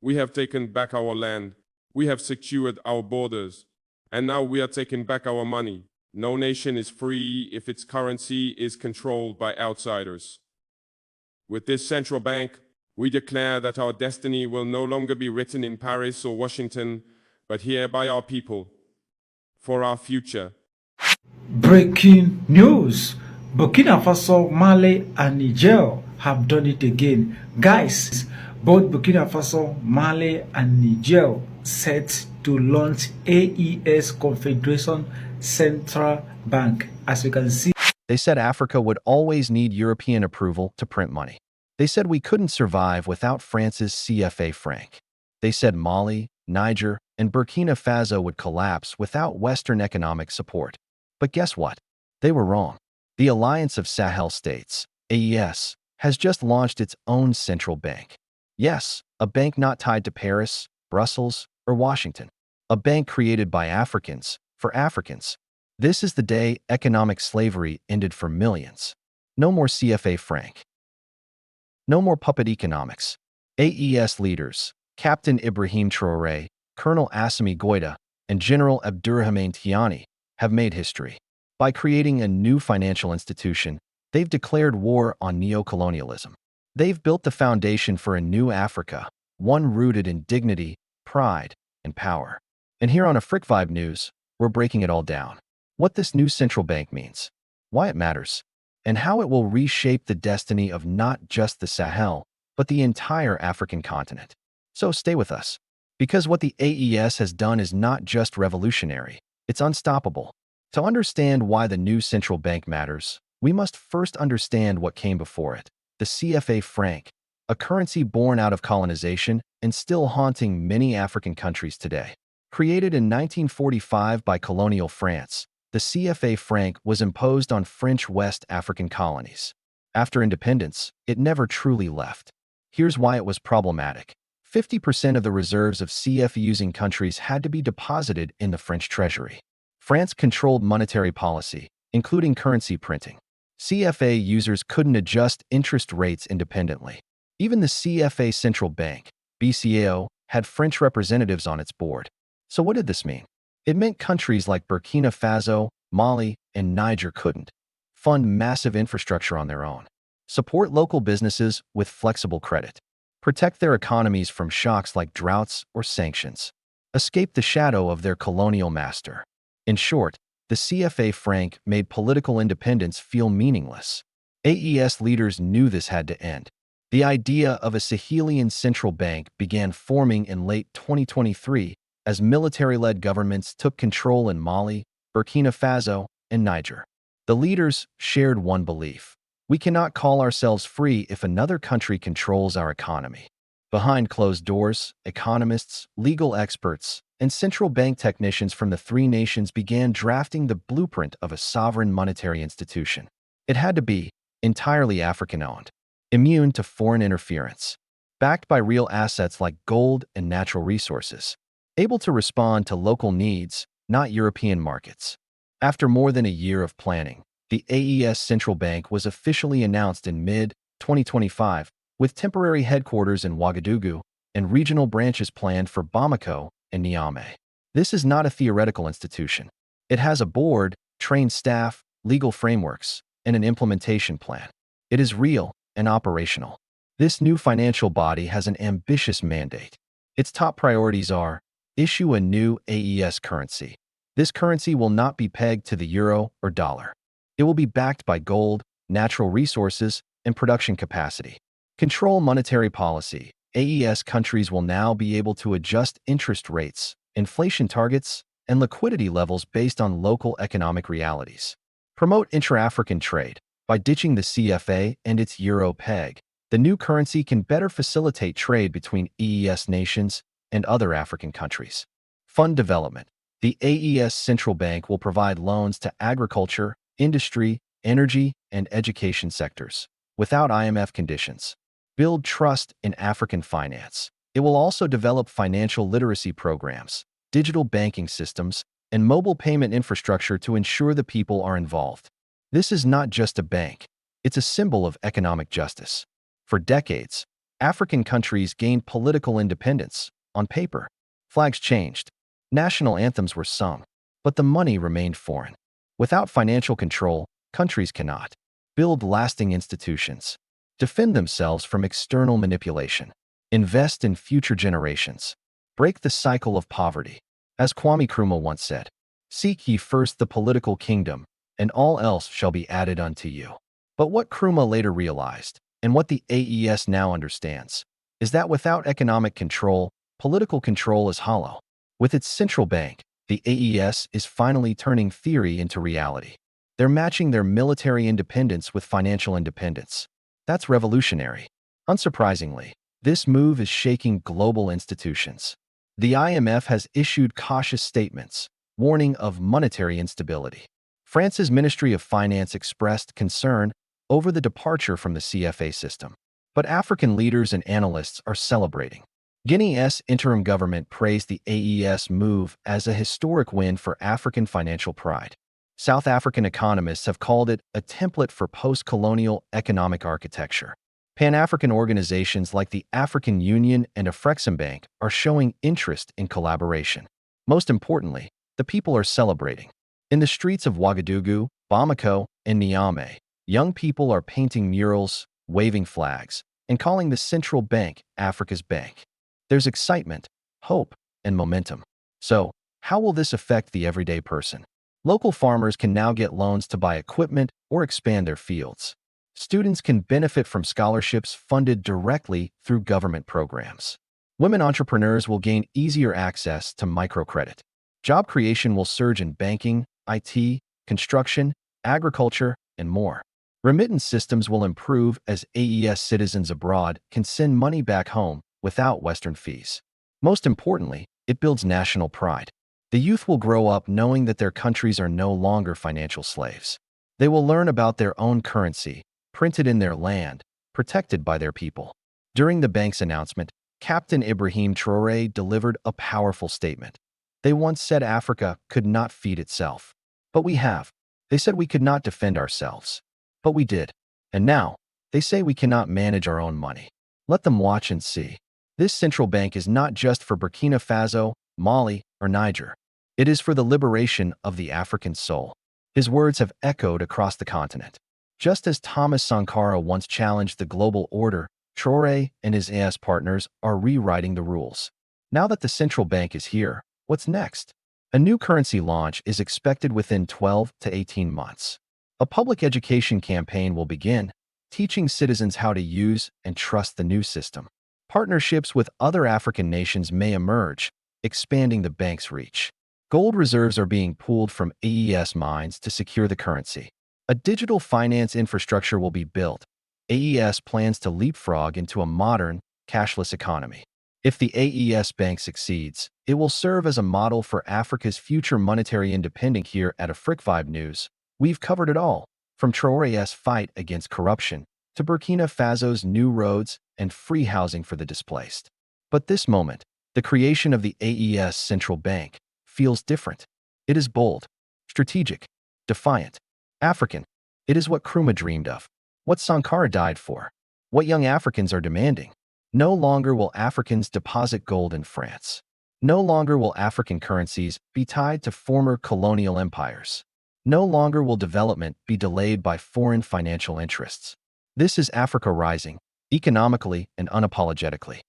We have taken back our land. We have secured our borders. And now we are taking back our money. No nation is free if its currency is controlled by outsiders. With this central bank, we declare that our destiny will no longer be written in Paris or Washington, but here by our people, for our future. Breaking news. Burkina Faso, Mali, and Niger have done it again. Guys, both Burkina Faso, Mali, and Niger set to launch AES Confederation Central Bank. As you can see, They said Africa would always need European approval to print money. They said we couldn't survive without France's CFA franc. They said Mali, Niger, and Burkina Faso would collapse without Western economic support. But guess what? They were wrong. The Alliance of Sahel States, AES, has just launched its own central bank. Yes, a bank not tied to Paris, Brussels, or Washington. A bank created by Africans, for Africans. This is the day economic slavery ended for millions. No more CFA franc. No more puppet economics. AES leaders, Captain Ibrahim Traoré, Colonel Assimi Goïta, and General Abdourahmane Tiani, have made history. By creating a new financial institution, they've declared war on neocolonialism. They've built the foundation for a new Africa, one rooted in dignity, pride, and power. And here on Afrique Vibe News, we're breaking it all down. What this new central bank means, why it matters, and how it will reshape the destiny of not just the Sahel, but the entire African continent. So stay with us, because what the AES has done is not just revolutionary, it's unstoppable. To understand why the new central bank matters, we must first understand what came before it, the CFA franc, a currency born out of colonization and still haunting many African countries today. Created in 1945 by colonial France, the CFA franc was imposed on French West African colonies. After independence, it never truly left. Here's why it was problematic. 50% of the reserves of CFA-using countries had to be deposited in the French treasury. France controlled monetary policy, including currency printing. CFA users couldn't adjust interest rates independently. Even the CFA Central Bank, BCAO, had French representatives on its board. So what did this mean? It meant countries like Burkina Faso, Mali, and Niger couldn't fund massive infrastructure on their own, support local businesses with flexible credit, protect their economies from shocks like droughts or sanctions, escape the shadow of their colonial master. In short, the CFA franc made political independence feel meaningless. AES leaders knew this had to end. The idea of a Sahelian central bank began forming in late 2023 as military-led governments took control in Mali, Burkina Faso, and Niger. The leaders shared one belief: we cannot call ourselves free if another country controls our economy. Behind closed doors, economists, legal experts, and central bank technicians from the three nations began drafting the blueprint of a sovereign monetary institution. It had to be entirely African-owned, immune to foreign interference, backed by real assets like gold and natural resources, able to respond to local needs, not European markets. After more than a year of planning, the AES Central Bank was officially announced in mid-2025, with temporary headquarters in Ouagadougou and regional branches planned for Bamako and Niamey. This is not a theoretical institution. It has a board, trained staff, legal frameworks, and an implementation plan. It is real and operational. This new financial body has an ambitious mandate. Its top priorities are: issue a new AES currency. This currency will not be pegged to the euro or dollar. It will be backed by gold, natural resources, and production capacity. Control monetary policy. AES countries will now be able to adjust interest rates, inflation targets, and liquidity levels based on local economic realities. Promote intra-African trade. By ditching the CFA and its euro peg, the new currency can better facilitate trade between AES nations and other African countries. Fund development. The AES Central Bank will provide loans to agriculture, industry, energy, and education sectors, without IMF conditions. Build trust in African finance. It will also develop financial literacy programs, digital banking systems, and mobile payment infrastructure to ensure the people are involved. This is not just a bank. It's a symbol of economic justice. For decades, African countries gained political independence. On paper, flags changed, national anthems were sung, but the money remained foreign. Without financial control, countries cannot build lasting institutions, defend themselves from external manipulation, invest in future generations, break the cycle of poverty. As Kwame Nkrumah once said, "Seek ye first the political kingdom, and all else shall be added unto you." But what Nkrumah later realized, and what the AES now understands, is that without economic control, political control is hollow. With its central bank, the AES is finally turning theory into reality. They're matching their military independence with financial independence. That's revolutionary. Unsurprisingly, this move is shaking global institutions. The IMF has issued cautious statements, warning of monetary instability. France's Ministry of Finance expressed concern over the departure from the CFA system. But African leaders and analysts are celebrating. Guinea's interim government praised the AES move as a historic win for African financial pride. South African economists have called it a template for post-colonial economic architecture. Pan-African organizations like the African Union and Afreximbank are showing interest in collaboration. Most importantly, the people are celebrating. In the streets of Ouagadougou, Bamako, and Niamey, young people are painting murals, waving flags, and calling the central bank Africa's bank. There's excitement, hope, and momentum. So, how will this affect the everyday person? Local farmers can now get loans to buy equipment or expand their fields. Students can benefit from scholarships funded directly through government programs. Women entrepreneurs will gain easier access to microcredit. Job creation will surge in banking, IT, construction, agriculture, and more. Remittance systems will improve as AES citizens abroad can send money back home without Western fees. Most importantly, it builds national pride. The youth will grow up knowing that their countries are no longer financial slaves. They will learn about their own currency, printed in their land, protected by their people. During the bank's announcement, Captain Ibrahim Traoré delivered a powerful statement. They once said Africa could not feed itself. But we have. They said we could not defend ourselves. But we did. And now, they say we cannot manage our own money. Let them watch and see. This central bank is not just for Burkina Faso, Mali, or Niger. It is for the liberation of the African soul. His words have echoed across the continent. Just as Thomas Sankara once challenged the global order, Traoré and his AES partners are rewriting the rules. Now that the central bank is here, what's next? A new currency launch is expected within 12 to 18 months. A public education campaign will begin, teaching citizens how to use and trust the new system. Partnerships with other African nations may emerge, expanding the bank's reach. Gold reserves are being pooled from AES mines to secure the currency. A digital finance infrastructure will be built. AES plans to leapfrog into a modern, cashless economy. If the AES bank succeeds, it will serve as a model for Africa's future monetary independence. Here at AfricVibe News, we've covered it all, from Traoré's fight against corruption to Burkina Faso's new roads and free housing for the displaced. But this moment, the creation of the AES central bank, feels different. It is bold, strategic, defiant, African. It is what Nkrumah dreamed of, what Sankara died for, what young Africans are demanding. No longer will Africans deposit gold in France. No longer will African currencies be tied to former colonial empires. No longer will development be delayed by foreign financial interests. This is Africa rising, economically and unapologetically.